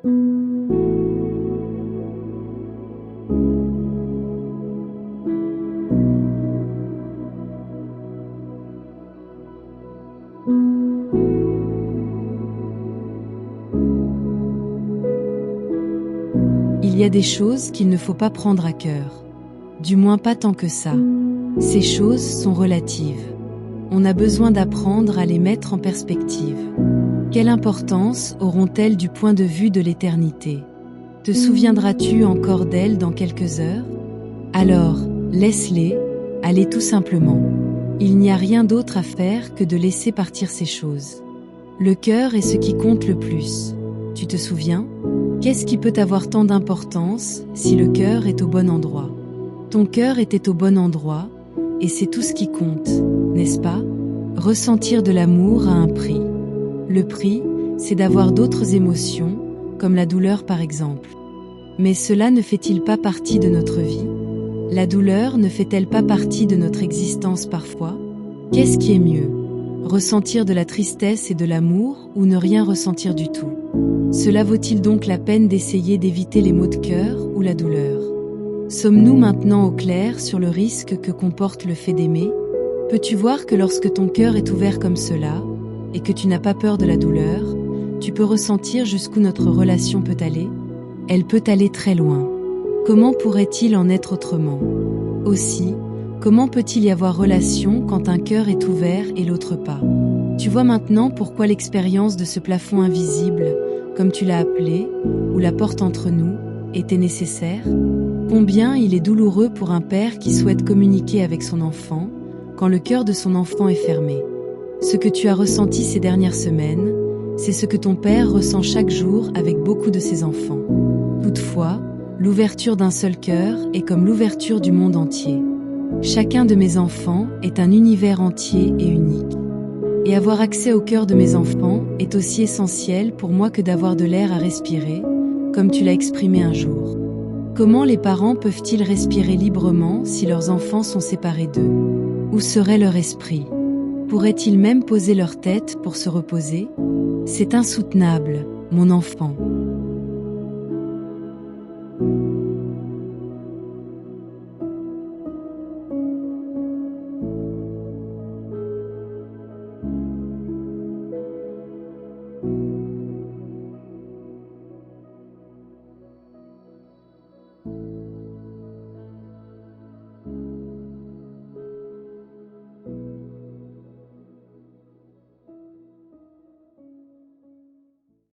Il y a des choses qu'il ne faut pas prendre à cœur. Du moins pas tant que ça. Ces choses sont relatives. On a besoin d'apprendre à les mettre en perspective. Quelle importance auront-elles du point de vue de l'éternité? Te souviendras-tu encore d'elles dans quelques heures? Alors, laisse-les, allez tout simplement. Il n'y a rien d'autre à faire que de laisser partir ces choses. Le cœur est ce qui compte le plus. Tu te souviens? Qu'est-ce qui peut avoir tant d'importance si le cœur est au bon endroit? Ton cœur était au bon endroit, et c'est tout ce qui compte, n'est-ce pas? Ressentir de l'amour a un prix. Le prix, c'est d'avoir d'autres émotions, comme la douleur par exemple. Mais cela ne fait-il pas partie de notre vie? La douleur ne fait-elle pas partie de notre existence parfois? Qu'est-ce qui est mieux? Ressentir de la tristesse et de l'amour ou ne rien ressentir du tout? Cela vaut-il donc la peine d'essayer d'éviter les maux de cœur ou la douleur? Sommes-nous maintenant au clair sur le risque que comporte le fait d'aimer? Peux-tu voir que lorsque ton cœur est ouvert comme cela, et que tu n'as pas peur de la douleur, tu peux ressentir jusqu'où notre relation peut aller? Elle peut aller très loin. Comment pourrait-il en être autrement? Aussi, comment peut-il y avoir relation quand un cœur est ouvert et l'autre pas? Tu vois maintenant pourquoi l'expérience de ce plafond invisible, comme tu l'as appelé, ou la porte entre nous, était nécessaire? Combien il est douloureux pour un père qui souhaite communiquer avec son enfant, quand le cœur de son enfant est fermé. Ce que tu as ressenti ces dernières semaines, c'est ce que ton père ressent chaque jour avec beaucoup de ses enfants. Toutefois, l'ouverture d'un seul cœur est comme l'ouverture du monde entier. Chacun de mes enfants est un univers entier et unique. Et avoir accès au cœur de mes enfants est aussi essentiel pour moi que d'avoir de l'air à respirer, comme tu l'as exprimé un jour. Comment les parents peuvent-ils respirer librement si leurs enfants sont séparés d'eux? Où serait leur esprit? Pourraient-ils même poser leur tête pour se reposer? C'est insoutenable, mon enfant.